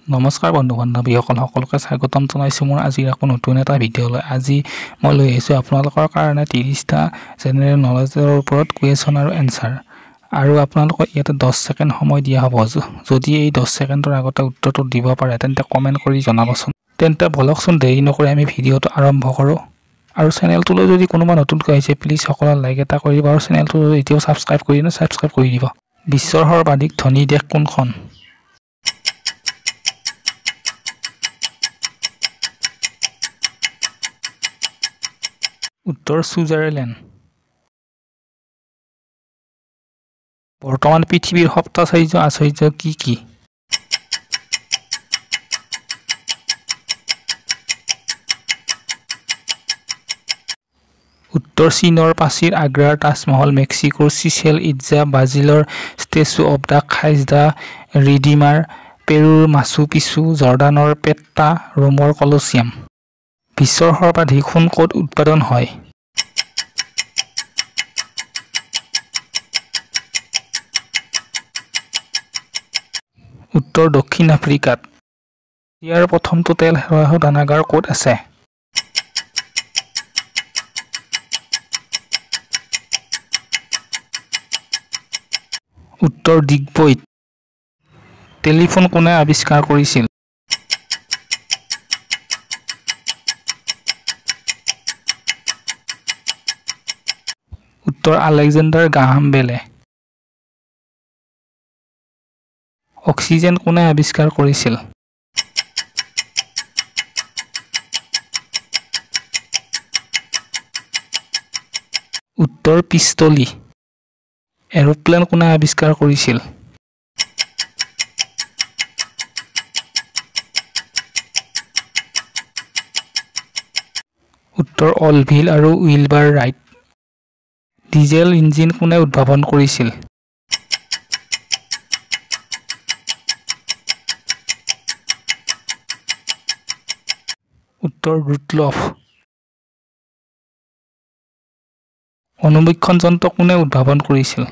নমস্কাৰ বন্ধু বান্ধৱীসকল সকলোকে স্বাগতম জনাইছোঁ মোৰ আজিৰ আকৌ নতুন এটা ভিডিঅ'লৈ। আজি মই লৈ আহিছোঁ আপোনালোকৰ কাৰণে 30টা জেনেৰেল নলেজৰ ওপৰত কুৱেশ্যন আৰু এনচাৰ, আৰু আপোনালোকক ইয়াতে 10 ছেকেণ্ড সময় দিয়া হ'ব। যদি এই 10 ছেকেণ্ডৰ আগতে উত্তৰটো দিব পাৰে তেন্তে কমেণ্ট কৰি জনাবচোন। তেন্তে বলকচোন দেৰি নকৰি আমি ভিডিঅ'টো আৰম্ভ কৰোঁ। আৰু চেনেলটোলৈ যদি কোনোবা নতুনকৈ আহিছে প্লিজ সকলোৱে লাইক এটা কৰি দিব, আৰু চেনেলটো এতিয়াও ছাবস্ক্ৰাইব কৰি দিব। বিশ্বৰ সৰ্বাধিক ধনী দেশ কোনখন? উত্তৰ ছুইজাৰলেণ্ড। বৰ্তমান পৃথিৱীৰ সপ্তাচাৰ্য আচাৰ্য কি? উত্তৰ চীনৰ প্ৰাচীৰ, আগ্ৰাৰ তাজমহল, মেক্সিকোৰ চিচেল ইটজা, ব্ৰাজিলৰ statue of the Christ the ৰিডিমাৰ, পেৰুৰ মাচু পিচু, জৰ্ডানৰ পেট্ৰা, ৰোমৰ কলচিয়াম। বিশ্বৰ সৰ্বাধিক সোণ ক'ত উৎপাদন হয়? উত্তৰ দক্ষিণ আফ্ৰিকাত। এছিয়াৰ প্ৰথমটো তেল শোধনাগাৰ ক'ত আছে? উত্তৰ ডিগবৈত। টেলিফোন কোনে আৱিষ্কাৰ কৰিছিল? উত্তৰ আলেকজেণ্ডাৰ গ্ৰাহাম বেলে। অক্সিজেন কোনে আৱিষ্কাৰ কৰিছিল? উত্তৰ পিষ্টলি। এৰোপ্লেন কোনে আৱিষ্কাৰ কৰিছিল? উত্তৰ অলভিল আৰু উইলবাৰ ৰাইট। ডিজেল ইঞ্জিন কোনে উদ্ভাৱন কৰিছিল? উত্তৰ ৰুডলফ। অনুবীক্ষণ যন্ত্ৰ কোনে উদ্ভাৱন কৰিছিল?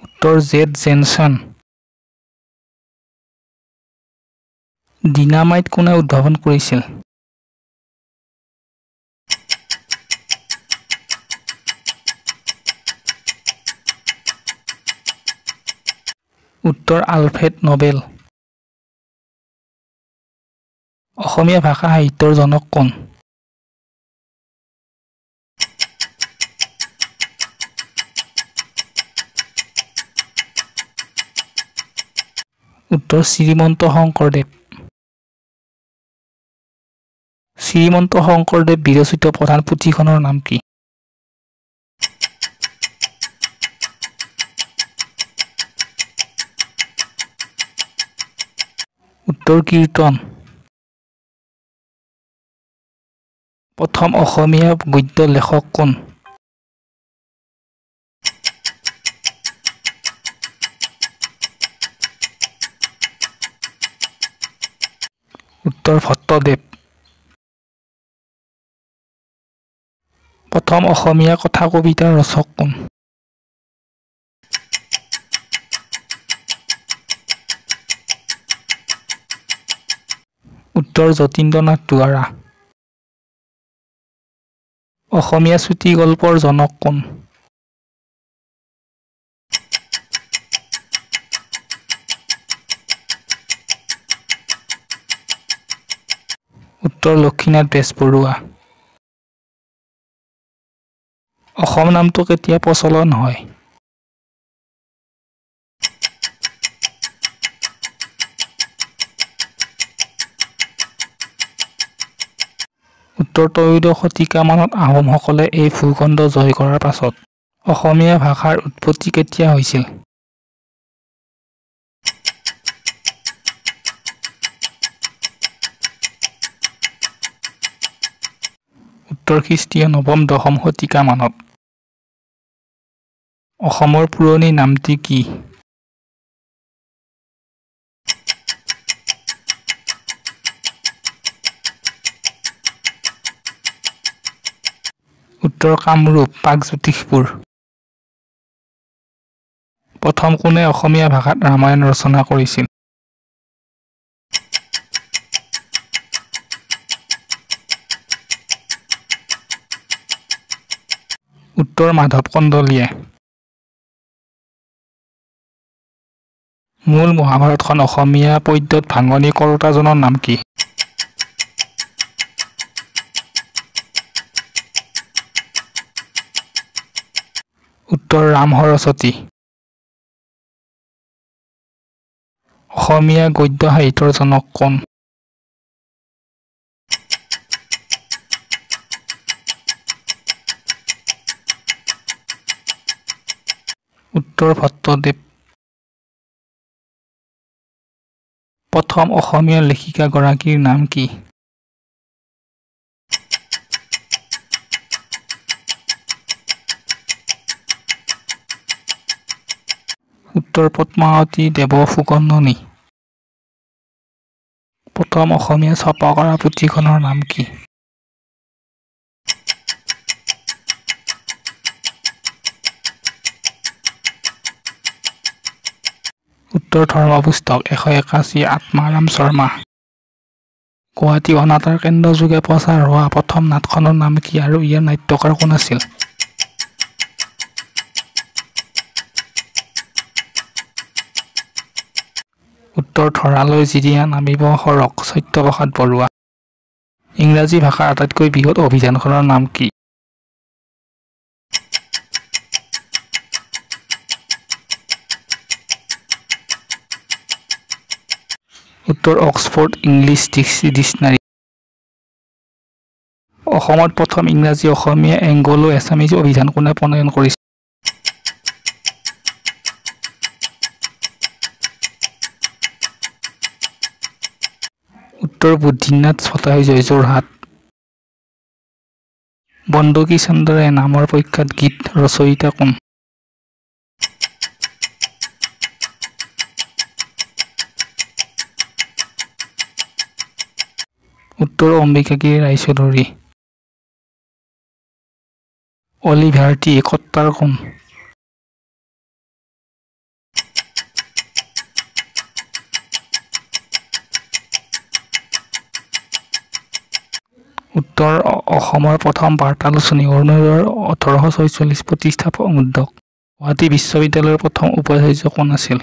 উত্তৰ জেড জেনছন। ডিনামাইট কোনে উদ্ভাৱন কৰিছিল? উত্তৰ আলফ্ৰেড নবেল। অসমীয়া ভাষা সাহিত্যৰ জনক কোন? উত্তৰ শ্ৰীমন্ত শংকৰদেৱ। শ্ৰীমন্ত শংকৰদেৱ বিৰচিত প্ৰধান পুথিখনৰ নাম কি? উত্তৰ কীৰ্তন। প্ৰথম অসমীয়া গদ্য লেখক কোন? উত্তৰ ভট্টদেৱ। প্ৰথম অসমীয়া কথা কবিতাৰ ৰচক কোন? উত্তৰ যতীন্দ্ৰনাথ দুৱৰা। অসমীয়া চুটি গল্পৰ জনক কোন? উত্তৰ লক্ষীনাথ বেজবৰুৱা। অসম নামটো কেতিয়া প্ৰচলন হয়? উত্তৰ ত্ৰয়োদশ শতিকা মানত আহোমসকলে এই ভূখণ্ড জয় কৰাৰ পাছত। অসমীয়া ভাষাৰ উৎপত্তি কেতিয়া হৈছিল? উত্তৰ খ্ৰীষ্টীয় নৱম-দশম শতিকা মানত। অসমৰ পুৰণি নামটি কি? উত্তৰ কামৰূপ প্ৰাগজ্যোতিষপুৰ প্ৰথম কোনে অসমীয়া ভাষাত ৰামায়ণ ৰচনা কৰিছিল উত্তৰ মাধৱ কন্দলীয়ে মূল মহাভাৰতখন অসমীয়া পদ্যত ভাঙনি কৰোঁতাজনৰ নাম কি উত্তৰ ৰাম সৰস্বতী অসমীয়া গদ্য সাহিত্যৰ জনক কোন উত্তৰ ভট্টদেৱ প্ৰথম অসমীয়া লেখিকা গৰাকীৰ নাম কি উত্তৰ পদ্মাৱতী দেৱফুকননী প্ৰথম অসমীয়া ছপা কৰা পুথিখনৰ নাম কি উত্তৰ ধৰ্মপুস্তক 181 আত্মাৰাম শৰ্মা গুৱাহাটী অনাতাঁৰ কেন্দ্ৰযোগে প্ৰচাৰ হোৱা প্ৰথম নাটখনৰ নাম কি আৰু ইয়াৰ নাট্যকাৰ কোন আছিল উত্তৰ ধৰালৈ জিৰিয়া নামিব সৰক সত্যপ্ৰসাদ বৰুৱা ইংৰাজী ভাষাৰ আটাইতকৈ বৃহৎ অভিধানখনৰ নাম কি উত্তৰ অক্সফৰ্ড ইংলিছ ডিকশ্যনাৰী অসমত প্ৰথম ইংৰাজী অসমীয়া এংগলো এছামিজ অভিধান কোনে প্ৰণয়ন কৰিছিল উত্তৰ বুদ্ধিনাথ ভট্টাচাৰ্য যোৰহাট বন্দকী চন্দ্ৰই নামৰ প্ৰখ্যাত গীত ৰচয়িতা কোন উত্তৰ অম্বিকাগিৰি ৰায়চৌধুৰী অলিভাৰ টি কট্টাৰ কোন উত্তৰ অসমৰ প্ৰথম বাৰ্তালোচনী অৰুণোদয়ৰ 1846 প্ৰতিষ্ঠাপক উদ্যোগ গুৱাহাটী বিশ্ববিদ্যালয়ৰ প্ৰথম উপাচাৰ্য কোন আছিল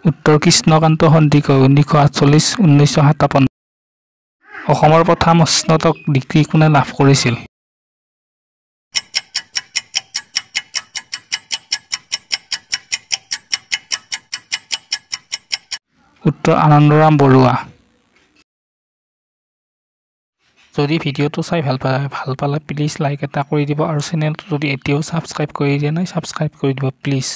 উত্তৰ কৃষ্ণকান্ত সন্দিকৈ 1948-1957 অসমৰ প্ৰথম স্নাতক ডিগ্ৰী কোনে লাভ কৰিছিল উত্তৰ আনন্দৰাম বৰুৱা যদি ভিডিঅ'টো চাই ভাল পালে প্লিজ লাইক এটা কৰি দিব আৰু চেনেলটো যদি এতিয়াও ছাবস্ক্ৰাইব কৰি দিয়া নাই ছাবস্ক্ৰাইব কৰি দিব প্লিজ